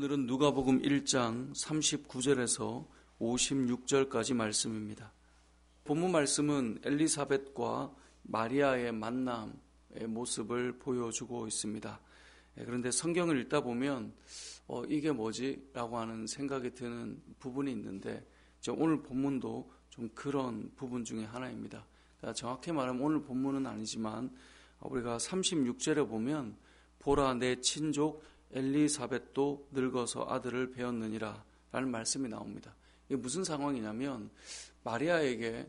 오늘은 누가복음 1장 39절에서 56절까지 말씀입니다. 본문 말씀은 엘리사벳과 마리아의 만남의 모습을 보여주고 있습니다. 그런데 성경을 읽다 보면 이게 뭐지? 라고 하는 생각이 드는 부분이 있는데 오늘 본문도 좀 그런 부분 중에 하나입니다. 그러니까 정확히 말하면 오늘 본문은 아니지만 우리가 36절에 보면 보라 내 친족 엘리사벳도 늙어서 아들을 배었느니라 라는 말씀이 나옵니다. 이게 무슨 상황이냐면 마리아에게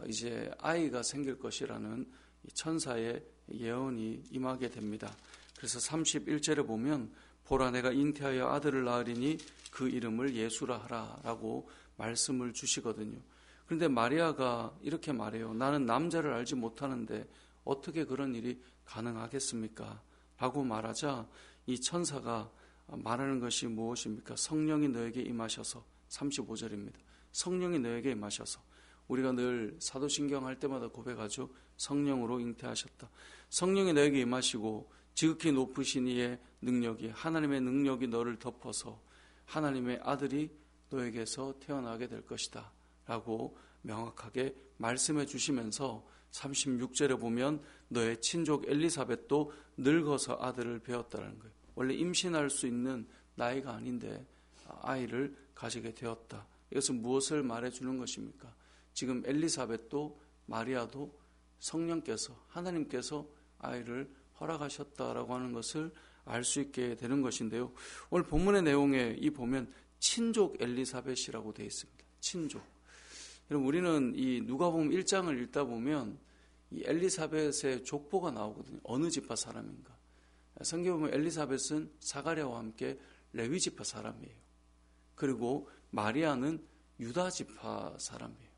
이제 아이가 생길 것이라는 천사의 예언이 임하게 됩니다. 그래서 31절에 보면 보라 내가 잉태하여 아들을 낳으리니 그 이름을 예수라 하라 라고 말씀을 주시거든요. 그런데 마리아가 이렇게 말해요. 나는 남자를 알지 못하는데 어떻게 그런 일이 가능하겠습니까? 라고 말하자 이 천사가 말하는 것이 무엇입니까? 성령이 너에게 임하셔서 35절입니다. 성령이 너에게 임하셔서 우리가 늘 사도신경 할 때마다 고백하죠. 성령으로 잉태하셨다. 성령이 너에게 임하시고 지극히 높으신 이의 능력이 하나님의 능력이 너를 덮어서 하나님의 아들이 너에게서 태어나게 될 것이다 라고 명확하게 말씀해 주시면서 36절에 보면 너의 친족 엘리사벳도 늙어서 아들을 배었다는 거예요. 원래 임신할 수 있는 나이가 아닌데 아이를 가지게 되었다. 이것은 무엇을 말해주는 것입니까? 지금 엘리사벳도 마리아도 성령께서 하나님께서 아이를 허락하셨다라고 하는 것을 알 수 있게 되는 것인데요. 오늘 본문의 내용에 보면 친족 엘리사벳이라고 되어 있습니다. 친족. 여러분 우리는 이 누가복음 1장을 읽다 보면 이 엘리사벳의 족보가 나오거든요. 어느 지파 사람인가. 성경에 보면 엘리사벳은 사가랴와 함께 레위 지파 사람이에요. 그리고 마리아는 유다 지파 사람이에요.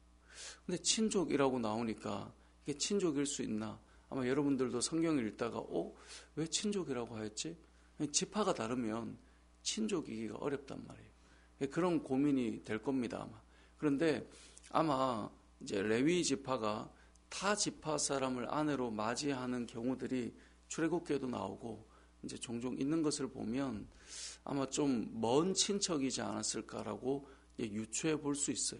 근데 친족이라고 나오니까 이게 친족일 수 있나? 아마 여러분들도 성경을 읽다가 왜 친족이라고 하였지? 지파가 다르면 친족이기가 어렵단 말이에요. 그런 고민이 될 겁니다 아마. 그런데 아마 이제 레위 지파가 타 지파 사람을 아내로 맞이하는 경우들이 출애굽기에도 나오고 이제 종종 있는 것을 보면 아마 좀 먼 친척이지 않았을까라고 유추해 볼 수 있어요.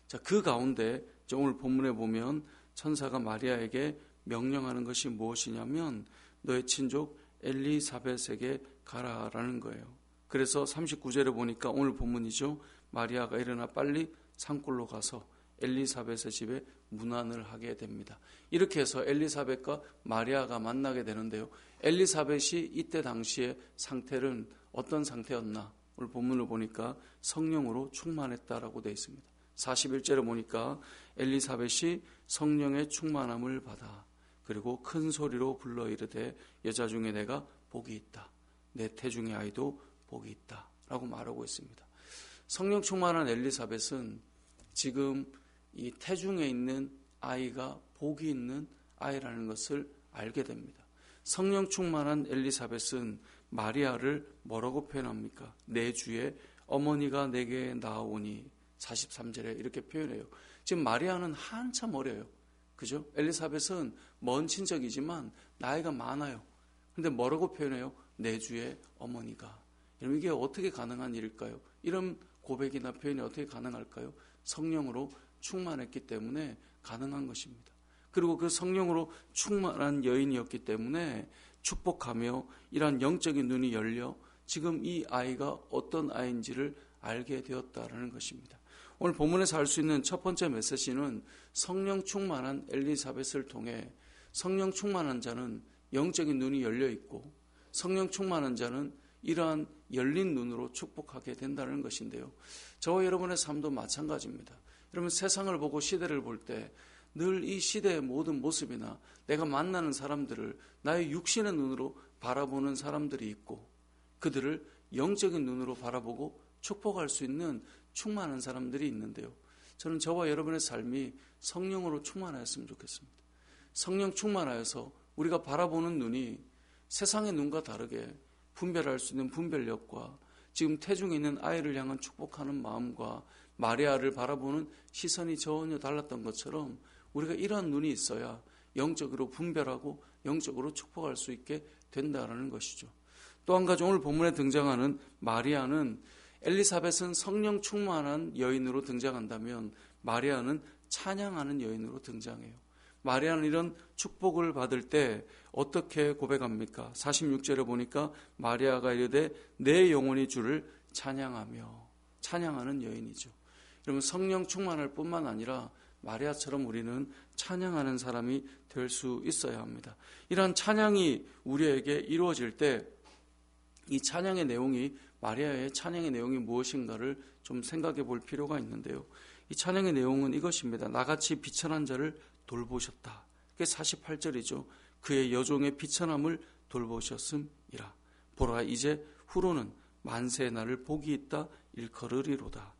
자, 그 가운데 오늘 본문에 보면 천사가 마리아에게 명령하는 것이 무엇이냐면 너의 친족 엘리사벳에게 가라라는 거예요. 그래서 39절에 보니까 오늘 본문이죠. 마리아가 일어나 빨리 산골로 가서 엘리사벳의 집에 문안을 하게 됩니다. 이렇게 해서 엘리사벳과 마리아가 만나게 되는데요. 엘리사벳이 이때 당시의 상태는 어떤 상태였나? 오늘 본문을 보니까 성령으로 충만했다라고 되어 있습니다. 41절에 보니까 엘리사벳이 성령의 충만함을 받아 그리고 큰 소리로 불러 이르되 여자 중에 내가 복이 있다. 내 태중의 아이도 복이 있다. 라고 말하고 있습니다. 성령 충만한 엘리사벳은 지금 이 태중에 있는 아이가 복이 있는 아이라는 것을 알게 됩니다. 성령 충만한 엘리사벳은 마리아를 뭐라고 표현합니까? 내 주의 어머니가 내게 나오니 43절에 이렇게 표현해요. 지금 마리아는 한참 어려요. 그죠? 엘리사벳은 먼 친척이지만 나이가 많아요. 근데 뭐라고 표현해요? 내 주의 어머니가. 여러분 이게 어떻게 가능한 일일까요? 이런 고백이나 표현이 어떻게 가능할까요? 성령으로 충만했기 때문에 가능한 것입니다. 그리고 그 성령으로 충만한 여인이었기 때문에 축복하며 이러한 영적인 눈이 열려 지금 이 아이가 어떤 아이인지를 알게 되었다라는 것입니다. 오늘 본문에서 알 수 있는 첫 번째 메시지는 성령 충만한 엘리사벳을 통해 성령 충만한 자는 영적인 눈이 열려 있고 성령 충만한 자는 이러한 열린 눈으로 축복하게 된다는 것인데요. 저와 여러분의 삶도 마찬가지입니다. 여러분 세상을 보고 시대를 볼 때 늘 이 시대의 모든 모습이나 내가 만나는 사람들을 나의 육신의 눈으로 바라보는 사람들이 있고 그들을 영적인 눈으로 바라보고 축복할 수 있는 충만한 사람들이 있는데요. 저는 저와 여러분의 삶이 성령으로 충만하였으면 좋겠습니다. 성령 충만하여서 우리가 바라보는 눈이 세상의 눈과 다르게 분별할 수 있는 분별력과 지금 태중에 있는 아이를 향한 축복하는 마음과 마리아를 바라보는 시선이 전혀 달랐던 것처럼 우리가 이러한 눈이 있어야 영적으로 분별하고 영적으로 축복할 수 있게 된다는 것이죠. 또 한 가지 오늘 본문에 등장하는 마리아는 엘리사벳은 성령 충만한 여인으로 등장한다면 마리아는 찬양하는 여인으로 등장해요. 마리아는 이런 축복을 받을 때 어떻게 고백합니까? 46절에 보니까 마리아가 이르되 내 영혼이 주를 찬양하며, 찬양하는 여인이죠. 여러분, 성령 충만할 뿐만 아니라 마리아처럼 우리는 찬양하는 사람이 될 수 있어야 합니다. 이러한 찬양이 우리에게 이루어질 때 이 찬양의 내용이, 마리아의 찬양의 내용이 무엇인가를 좀 생각해 볼 필요가 있는데요. 이 찬양의 내용은 이것입니다. 나같이 비천한 자를 돌보셨다. 그게 48절이죠. 그의 여종의 비천함을 돌보셨음이라. 보라, 이제 후로는 만세의 날을 복이 있다 일컬으리로다.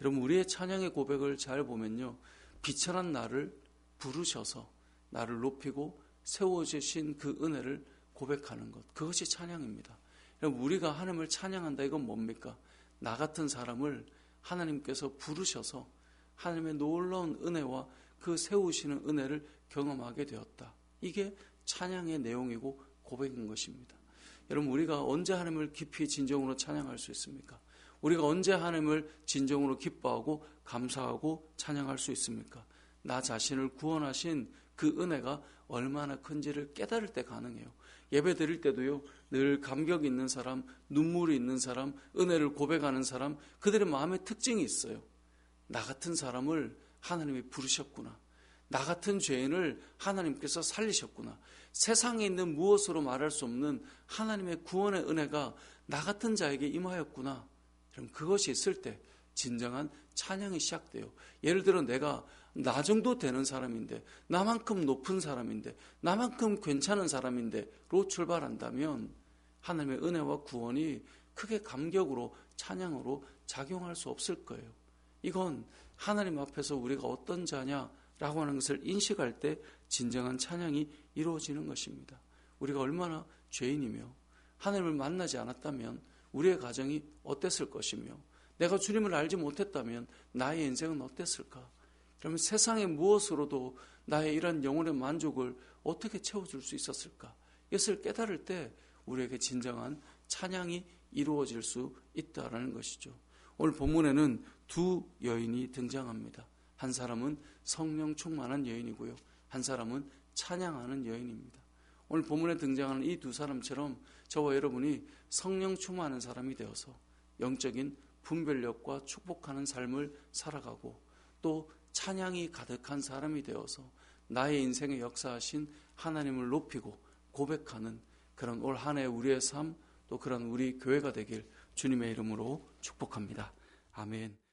여러분, 우리의 찬양의 고백을 잘 보면요, 비천한 나를 부르셔서 나를 높이고 세워주신 그 은혜를 고백하는 것, 그것이 찬양입니다. 여러분, 우리가 하나님을 찬양한다, 이건 뭡니까? 나 같은 사람을 하나님께서 부르셔서 하나님의 놀라운 은혜와 그 세우시는 은혜를 경험하게 되었다. 이게 찬양의 내용이고 고백인 것입니다. 여러분, 우리가 언제 하나님을 깊이 진정으로 찬양할 수 있습니까? 우리가 언제 하나님을 진정으로 기뻐하고 감사하고 찬양할 수 있습니까? 나 자신을 구원하신 그 은혜가 얼마나 큰지를 깨달을 때 가능해요. 예배 드릴 때도요, 늘 감격이 있는 사람, 눈물이 있는 사람, 은혜를 고백하는 사람, 그들의 마음의 특징이 있어요. 나 같은 사람을 하나님이 부르셨구나. 나 같은 죄인을 하나님께서 살리셨구나. 세상에 있는 무엇으로 말할 수 없는 하나님의 구원의 은혜가 나 같은 자에게 임하였구나. 그럼 그것이 있을 때 진정한 찬양이 시작돼요. 예를 들어 내가 나 정도 되는 사람인데, 나만큼 높은 사람인데, 나만큼 괜찮은 사람인데로 출발한다면 하나님의 은혜와 구원이 크게 감격으로, 찬양으로 작용할 수 없을 거예요. 이건 하나님 앞에서 우리가 어떤 자냐라고 하는 것을 인식할 때 진정한 찬양이 이루어지는 것입니다. 우리가 얼마나 죄인이며 하나님을 만나지 않았다면 우리의 가정이 어땠을 것이며, 내가 주님을 알지 못했다면 나의 인생은 어땠을까? 그러면 세상의 무엇으로도 나의 이런 영혼의 만족을 어떻게 채워줄 수 있었을까? 이것을 깨달을 때 우리에게 진정한 찬양이 이루어질 수 있다는 것이죠. 오늘 본문에는 두 여인이 등장합니다. 한 사람은 성령 충만한 여인이고요, 한 사람은 찬양하는 여인입니다. 오늘 본문에 등장하는 이 두 사람처럼 저와 여러분이 성령 충만한 사람이 되어서 영적인 분별력과 축복하는 삶을 살아가고, 또 찬양이 가득한 사람이 되어서 나의 인생에 역사하신 하나님을 높이고 고백하는 그런 올 한 해 우리의 삶, 또 그런 우리 교회가 되길 주님의 이름으로 축복합니다. 아멘.